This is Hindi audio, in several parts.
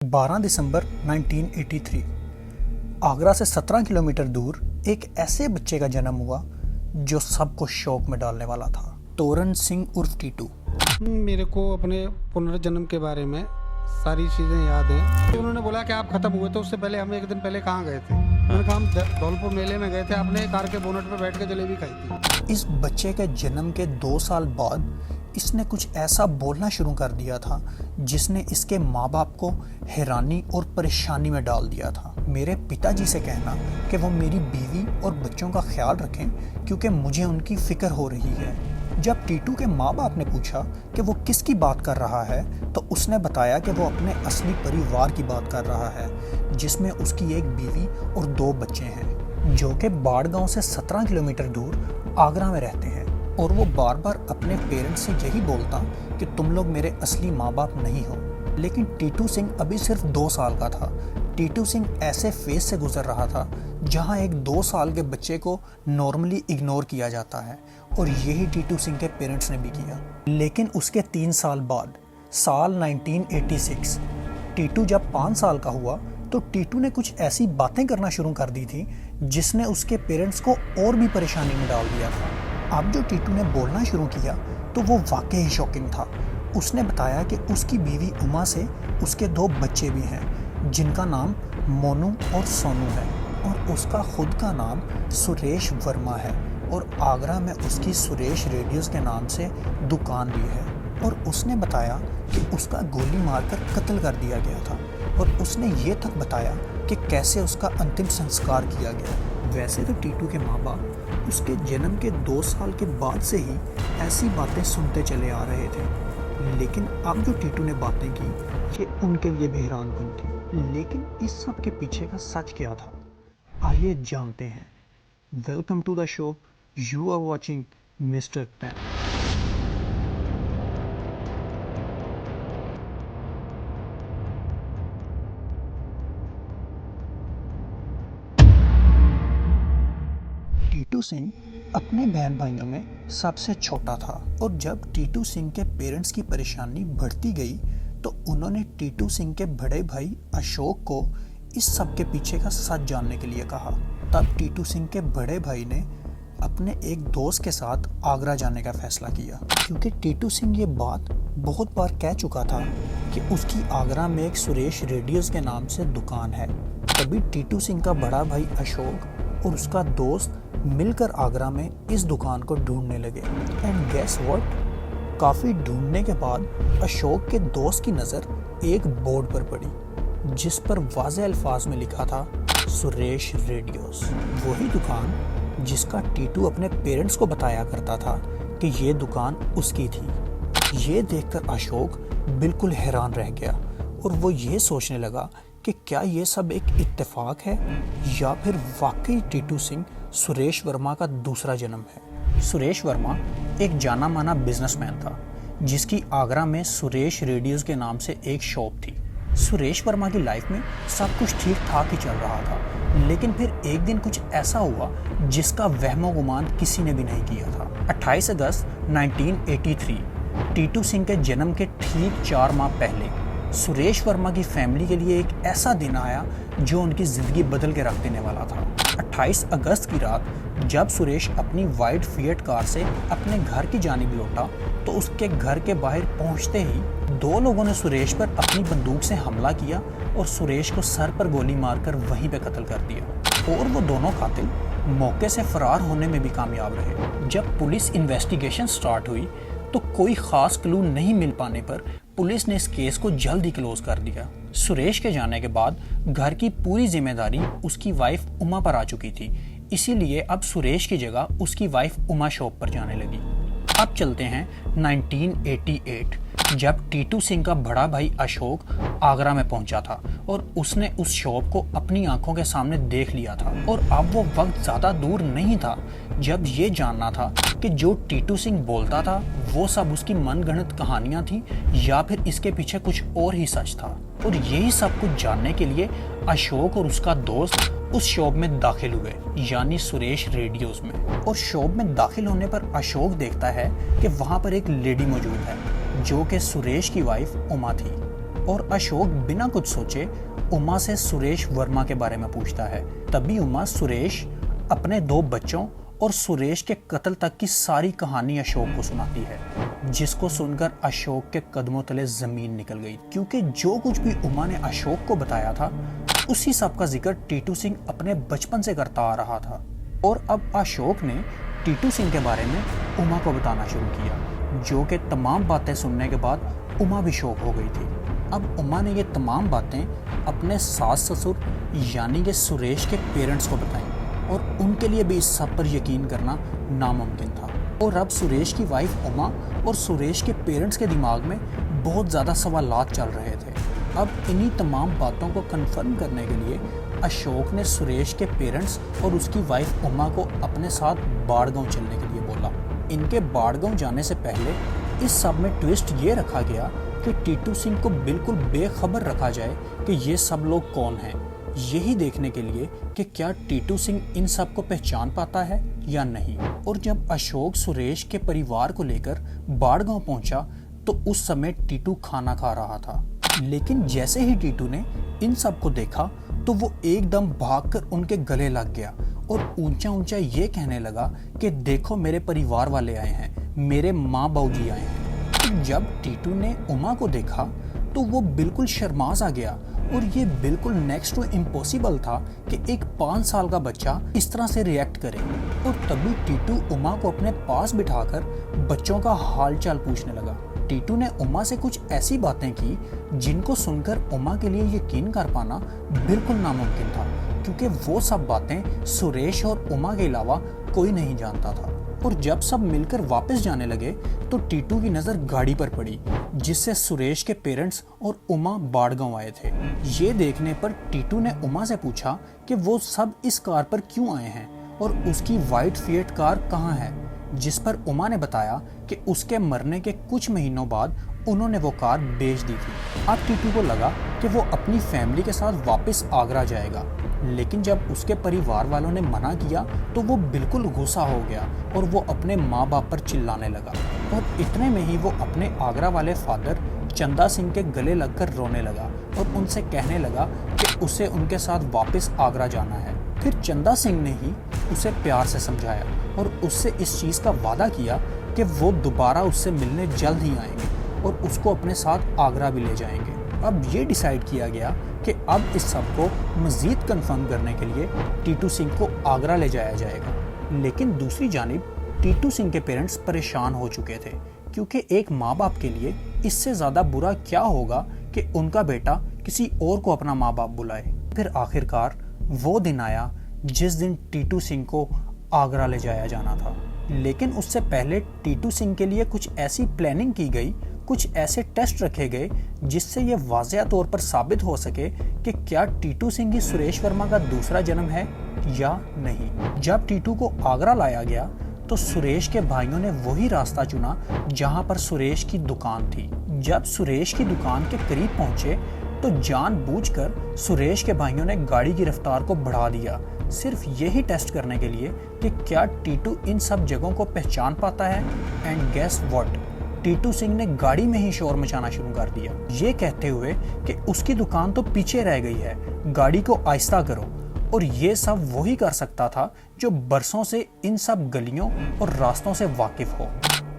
12 दिसंबर 1983 आगरा से 17 किलोमीटर दूर एक ऐसे बच्चे का जन्म हुआ जो सबको शौक में डालने वाला था। तोरण सिंह उर्फ टीटू। मेरे को अपने पुनर्जन्म के बारे में सारी चीज़ें याद हैं। उन्होंने बोला कि आप खत्म हुए तो उससे पहले हम एक दिन पहले कहाँ गए थे। मैंने कहा हम धौलपुर मेले में गए थे, आपने कार के बोनट पे बैठ के जलेबी खाई थी। इस बच्चे के जन्म के 2 साल बाद इसने कुछ ऐसा बोलना शुरू कर दिया था जिसने इसके माँ बाप को हैरानी और परेशानी में डाल दिया था। मेरे पिताजी से कहना कि वो मेरी बीवी और बच्चों का ख्याल रखें क्योंकि मुझे उनकी फिक्र हो रही है। जब टीटू के माँ बाप ने पूछा कि वो किसकी बात कर रहा है तो उसने बताया कि वो अपने असली परिवार की बात कर रहा है जिसमें उसकी एक बीवी और 2 बच्चे हैं जो कि बाड़गांव से 17 किलोमीटर दूर आगरा में रहते हैं। और वो बार बार अपने पेरेंट्स से यही बोलता कि तुम लोग मेरे असली माँ बाप नहीं हो। लेकिन टीटू सिंह अभी सिर्फ 2 साल का था। टीटू सिंह ऐसे फेज से गुजर रहा था जहाँ एक 2 साल के बच्चे को नॉर्मली इग्नोर किया जाता है और यही टीटू सिंह के पेरेंट्स ने भी किया। लेकिन उसके 3 साल बाद साल 1986 टीटू जब 5 साल का हुआ तो टीटू ने कुछ ऐसी बातें करना शुरू कर दी थी जिसने उसके पेरेंट्स को और भी परेशानी में डाल दिया था। अब जो टीटू ने बोलना शुरू किया तो वो वाकई ही शॉकिंग था। उसने बताया कि उसकी बीवी उमा से उसके 2 बच्चे भी हैं जिनका नाम मोनू और सोनू है और उसका खुद का नाम सुरेश वर्मा है और आगरा में उसकी सुरेश रेडियोस के नाम से दुकान भी है। और उसने बताया कि उसका गोली मारकर कत्ल कर दिया गया था और उसने ये तक बताया कि कैसे उसका अंतिम संस्कार किया गया। वैसे तो टीटू के माँ बाप उसके जन्म के 2 साल के बाद से ही ऐसी बातें सुनते चले आ रहे थे, लेकिन अब जो टीटू ने बातें की ये उनके लिए भी हैरानकुन थी। लेकिन इस सब के पीछे का सच क्या था, आइए जानते हैं। Welcome to the show, you are watching mister Pen. Titu Singh अपने बहन भाइयों में सबसे छोटा था और जब टीटू सिंह के पेरेंट्स की परेशानी बढ़ती गई तो उन्होंने टीटू सिंह के बड़े भाई अशोक को इस सब के पीछे का सच जानने के लिए कहा। तब टीटू सिंह के बड़े भाई ने अपने एक दोस्त के साथ आगरा जाने का फैसला किया क्योंकि टीटू सिंह ये बात बहुत बार कह चुका था कि उसकी आगरा में एक सुरेश रेडियोस के नाम से दुकान है। तभी टीटू सिंह का बड़ा भाई अशोक और उसका दोस्त मिलकर आगरा में इस दुकान को ढूंढने लगे। एंड गेस व्हाट, काफ़ी ढूंढने के बाद अशोक के दोस्त की नज़र एक बोर्ड पर पड़ी जिस पर वाज़े अल्फाज में लिखा था सुरेश रेडियोस। वही दुकान जिसका टीटू अपने पेरेंट्स को बताया करता था कि ये दुकान उसकी थी। ये देखकर अशोक बिल्कुल हैरान रह गया और वो ये सोचने लगा कि क्या ये सब एक इत्तेफाक है या फिर वाकई टीटू सिंह सुरेश वर्मा का दूसरा जन्म है। सुरेश वर्मा एक जाना माना बिजनेसमैन था जिसकी आगरा में सुरेश रेडियोस के नाम से एक शॉप थी। सुरेश वर्मा की लाइफ में सब कुछ ठीक ठाक ही चल रहा था, लेकिन फिर एक दिन कुछ ऐसा हुआ जिसका वहमो गुमान किसी ने भी नहीं किया था। 28 अगस्त 1983 टीटू सिंह के जन्म के ठीक 4 माह पहले सुरेश वर्मा की फैमिली के लिए एक ऐसा दिन आया जो उनकी ज़िंदगी बदल के रख देने वाला था। 28 अगस्त की रात जब सुरेश अपनी वाइट फिएट कार से अपने घर की जानिब लौटा तो उसके घर के बाहर पहुंचते ही 2 लोगों ने सुरेश पर अपनी बंदूक से हमला किया और सुरेश को सर पर गोली मारकर वहीं पे कत्ल कर दिया। और वो दोनों कातिल मौके से फरार होने में भी कामयाब रहे। जब पुलिस इन्वेस्टिगेशन स्टार्ट हुई तो कोई खास क्लू नहीं मिल पाने पर पुलिस ने इस केस को जल्द ही क्लोज कर दिया। सुरेश के जाने के बाद घर की पूरी जिम्मेदारी उसकी वाइफ उमा पर आ चुकी थी, इसीलिए अब सुरेश की जगह उसकी वाइफ उमा शॉप पर जाने लगी। अब चलते हैं 1988 जब टीटू सिंह का बड़ा भाई अशोक आगरा में पहुंचा था और उसने उस शॉप को अपनी आंखों के सामने देख लिया था। और अब वो वक्त ज़्यादा दूर नहीं था जब ये जानना था कि जो टीटू सिंह बोलता था वो सब उसकी मनगढ़ंत कहानियां थी या फिर इसके पीछे कुछ और ही सच था। और यही सब कुछ जानने के लिए अशोक और उसका दोस्त उस शॉप में दाखिल हुए, यानी सुरेश रेडियोस में। और शॉप में दाखिल होने पर अशोक देखता है कि वहाँ पर एक लेडी मौजूद है जो कि सुरेश की वाइफ उमा थी। और अशोक बिना कुछ सोचे उमा से सुरेश वर्मा के बारे में पूछता है। तभी उमा सुरेश, अपने 2 बच्चों और सुरेश के कत्ल तक की सारी कहानी अशोक को सुनाती है, जिसको सुनकर अशोक के कदमों तले जमीन निकल गई, क्योंकि जो कुछ भी उमा ने अशोक को बताया था उसी सब का जिक्र टीटू सिंह अपने बचपन से करता आ रहा था। और अब अशोक ने टीटू सिंह के बारे में उमा को बताना शुरू किया, जो कि तमाम बातें सुनने के बाद उमा भी शौक हो गई थी। अब उमा ने ये तमाम बातें अपने सास ससुर यानी कि सुरेश के पेरेंट्स को बताई, और उनके लिए भी इस सब पर यकीन करना नामुमकिन था। और अब सुरेश की वाइफ उमा और सुरेश के पेरेंट्स के दिमाग में बहुत ज़्यादा सवालात चल रहे थे। अब इन्हीं तमाम बातों को कंफर्म करने के लिए अशोक ने सुरेश के पेरेंट्स और उसकी वाइफ उमा को अपने साथ बाड़गांव चलने के लिए बोला। इनके बाड़गांव जाने से पहले इस सब में ट्विस्ट ये रखा गया कि टीटू सिंह को बिल्कुल बेखबर रखा जाए कि ये सब लोग कौन हैं, यही देखने के लिए कि क्या टीटू सिंह इन सब को पहचान पाता है या नहीं। और जब अशोक सुरेश के परिवार को लेकर बाड़गांव पहुंचा तो उस समय टीटू खाना खा रहा था, लेकिन जैसे ही टीटू ने इन सब को देखा तो वो एकदम भागकर उनके गले लग गया और ऊंचा ऊंचा ये कहने लगा कि देखो मेरे परिवार वाले आए हैं, मेरे माँ बाबू जी आए हैं। जब टीटू ने उमा को देखा तो वो बिल्कुल शर्माज आ गया, और ये बिल्कुल नेक्स्ट टू इम्पॉसिबल था कि एक 5 साल का बच्चा इस तरह से रिएक्ट करे। और तभी टीटू उमा को अपने पास बिठाकर बच्चों का हालचाल पूछने लगा। टीटू ने उमा से कुछ ऐसी बातें की जिनको सुनकर उमा के लिए यकीन कर पाना बिल्कुल नामुमकिन था, क्योंकि वो सब बातें सुरेश और उमा के अलावा कोई नहीं जानता था। और जब सब मिलकर वापस जाने लगे तो टीटू की नज़र गाड़ी पर पड़ी जिससे सुरेश के पेरेंट्स और उमा बाड़गांव आए थे। ये देखने पर टीटू ने उमा से पूछा कि वो सब इस कार पर क्यों आए हैं और उसकी वाइट फिएट कार कहाँ है, जिस पर उमा ने बताया कि उसके मरने के कुछ महीनों बाद उन्होंने वो कार बेच दी थी। अब टीटू को लगा कि वो अपनी फैमिली के साथ वापस आगरा जाएगा, लेकिन जब उसके परिवार वालों ने मना किया तो वो बिल्कुल गुस्सा हो गया और वो अपने माँ बाप पर चिल्लाने लगा। और इतने में ही वो अपने आगरा वाले फादर चंदा सिंह के गले लगकर रोने लगा और उनसे कहने लगा कि उसे उनके साथ वापस आगरा जाना है। फिर चंदा सिंह ने ही उसे प्यार से समझाया और उससे इस चीज़ का वादा किया कि वो दोबारा उससे मिलने जल्द ही आएंगे और उसको अपने साथ आगरा भी ले जाएंगे। अब ये डिसाइड किया गया कि अब इस सब को मज़ीद कंफर्म करने के लिए टीटू सिंह को आगरा ले जाया जाएगा। लेकिन दूसरी जानिब टीटू सिंह के पेरेंट्स परेशान हो चुके थे, क्योंकि एक माँ बाप के लिए इससे ज़्यादा बुरा क्या होगा कि उनका बेटा किसी और को अपना माँ बाप बुलाए। फिर आखिरकार वो दिन आया जिस दिन टीटू सिंह को आगरा ले जाया जाना था। लेकिन उससे पहले टीटू सिंह के लिए कुछ ऐसी प्लानिंग की गई, कुछ ऐसे टेस्ट रखे गए जिससे ये वाज़ेह तौर पर साबित हो सके कि क्या टीटू सिंह ही सुरेश वर्मा का दूसरा जन्म है या नहीं। जब टीटू को आगरा लाया गया तो सुरेश के भाइयों ने वही रास्ता चुना जहां पर सुरेश की दुकान थी। जब सुरेश की दुकान के करीब पहुंचे तो जानबूझकर सुरेश के भाइयों ने गाड़ी की रफ्तार को बढ़ा दिया, सिर्फ यही टेस्ट करने के लिए कि क्या टीटू इन सब जगहों को पहचान पाता है। And guess what, Titu Singh ने गाड़ी में ही शोर मचाना शुरू कर दिया, ये कहते हुए कि उसकी दुकान तो पीछे रह गई है, गाड़ी को आहिस्ता करो। और ये सब वही कर सकता था जो बरसों से इन सब गलियों और रास्तों से वाकिफ हो।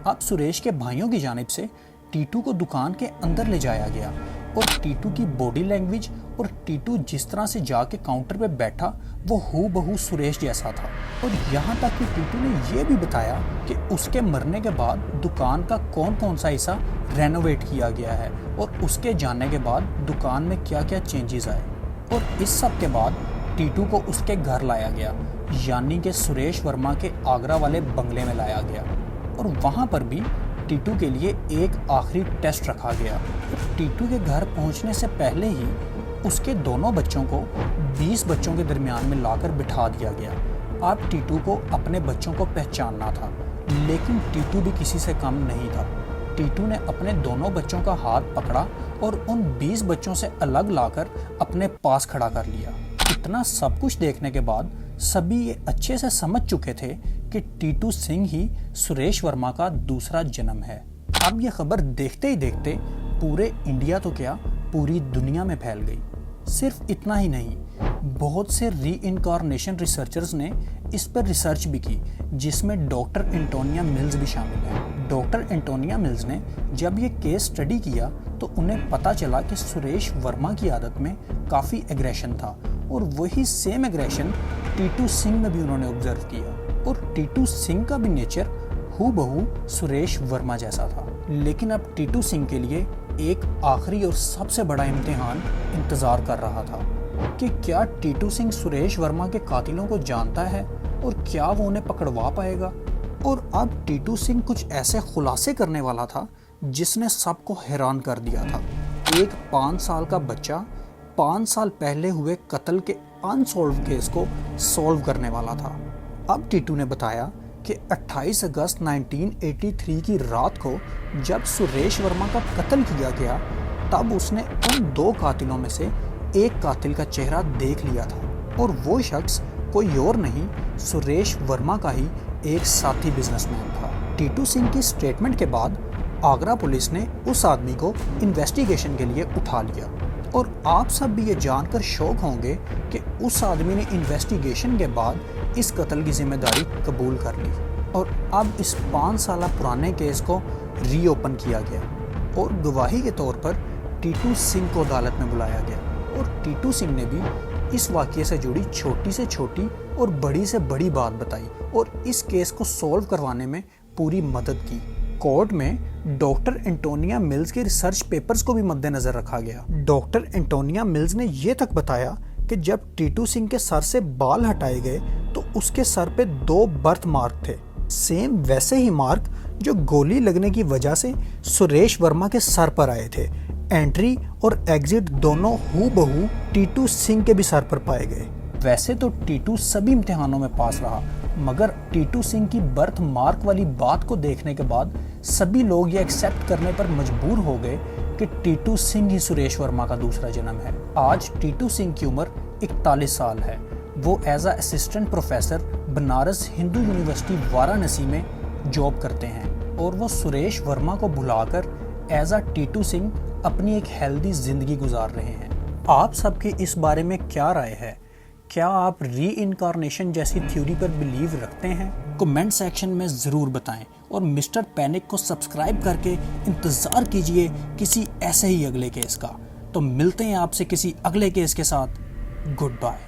अब सुरेश के भाइयों की जानिब से टीटू को दुकान के अंदर ले जाया गया और टीटू की बॉडी लैंग्वेज और टीटू जिस तरह से जाके काउंटर पे बैठा वो हूबहू सुरेश जैसा था। और यहाँ तक कि टीटू ने यह भी बताया कि उसके मरने के बाद दुकान का कौन कौन सा हिस्सा रेनोवेट किया गया है और उसके जाने के बाद दुकान में क्या क्या चेंजेस आए। और इस सब के बाद टीटू को उसके घर लाया गया, यानी कि सुरेश वर्मा के आगरा वाले बंगले में लाया गया। और वहाँ पर भी टीटू के लिए एक आखिरी टेस्ट रखा गया। टीटू के घर पहुँचने से पहले ही उसके दोनों बच्चों को 20 बच्चों के दरमियान में लाकर बिठा दिया गया। अब टीटू को अपने बच्चों को पहचानना था, लेकिन टीटू भी किसी से कम नहीं था। टीटू ने अपने दोनों बच्चों का हाथ पकड़ा और उन 20 बच्चों से अलग लाकर अपने पास खड़ा कर लिया। इतना सब कुछ देखने के बाद सभी ये अच्छे से समझ चुके थे कि टीटू सिंह ही सुरेश वर्मा का दूसरा जन्म है। अब ये खबर देखते ही देखते पूरे इंडिया तो क्या पूरी दुनिया में फैल गई। सिर्फ इतना ही नहीं, बहुत से रीइनकार्नेशन रिसर्चर्स ने इस पर रिसर्च भी की, जिसमें डॉक्टर एंटोनिया मिल्स भी शामिल है। डॉक्टर एंटोनिया मिल्स ने जब ये केस स्टडी किया तो उन्हें पता चला कि सुरेश वर्मा की आदत में काफ़ी एग्रेशन था, और वही सेम एग्रेशन टीटू सिंह में भी उन्होंने ऑब्जर्व किया, और टीटू सिंह का भी नेचर हूबहू सुरेश वर्मा जैसा था। लेकिन अब टीटू सिंह के लिए एक आखिरी और सबसे बड़ा इम्तिहान इंतज़ार कर रहा था कि क्या टीटू सिंह सुरेश वर्मा के कातिलों को जानता है और क्या वो उन्हें पकड़वा पाएगा। और अब टीटू सिंह कुछ ऐसे खुलासे करने वाला था जिसने सबको हैरान कर दिया था। एक 5 साल का बच्चा 5 साल पहले हुए कत्ल के अनसॉल्व केस को सॉल्व करने वाला था। अब टीटू ने बताया कि 28 अगस्त 1983 की रात को जब सुरेश वर्मा का कत्ल किया गया, तब उसने उन 2 कातिलों में से एक कातिल का चेहरा देख लिया था, और वो शख्स कोई और नहीं, सुरेश वर्मा का ही एक साथी बिजनेसमैन था। टीटू सिंह की स्टेटमेंट के बाद आगरा पुलिस ने उस आदमी को इन्वेस्टिगेशन के लिए उठा लिया, और आप सब भी ये जानकर शॉक होंगे कि उस आदमी ने इन्वेस्टिगेशन के बाद इस कत्ल की जिम्मेदारी कबूल कर ली, और अब इस 5 साल पुराने केस को रीओपन किया गया, और गवाही के तौर पर टीटू सिंह को अदालत में बुलाया गया, और टीटू सिंह ने भी इस वाक़ये से जुड़ी छोटी से छोटी और बड़ी से बड़ी बात बताई, और इस केस को सॉल्व करवाने में पूरी मदद की। कोर्ट में डॉक्टर एंटोनिया मिल्स के रिसर्च पेपर्स को भी मद्देनजर रखा गया। डॉक्टर एंटोनिया मिल्स ने यह तक बताया कि जब टीटू सिंह के सर से बाल हटाए गए तो उसके सर पे 2 बर्थ मार्क थे, सेम वैसे ही मार्क जो गोली लगने की वजह से सुरेश वर्मा के सर पर आए थे। एंट्री और एग्जिट दोनों हूबहू टीटू सिंह के भी सर पर पाए गए। वैसे तो टीटू सभी इम्तिहानों में पास रहा, मगर टीटू सिंह की बर्थ मार्क वाली बात को देखने के बाद सभी लोग ये एक्सेप्ट करने पर मजबूर हो गए कि टीटू सिंह ही सुरेश वर्मा का दूसरा जन्म है। आज टीटू सिंह की उम्र 41 साल है। वो as a assistant professor Banaras Hindu University Varanasi में जॉब करते हैं, और वो सुरेश वर्मा को भुलाकर एज अ टीटू सिंह अपनी एक हेल्दी जिंदगी गुजार रहे हैं। आप सबकी इस बारे में क्या राय है? क्या आप रीइनकार्नेशन जैसी थ्योरी पर बिलीव रखते हैं? कमेंट सेक्शन में ज़रूर बताएं, और मिस्टर पैनिक को सब्सक्राइब करके इंतज़ार कीजिए किसी ऐसे ही अगले केस का। तो मिलते हैं आपसे किसी अगले केस के साथ। Good bye.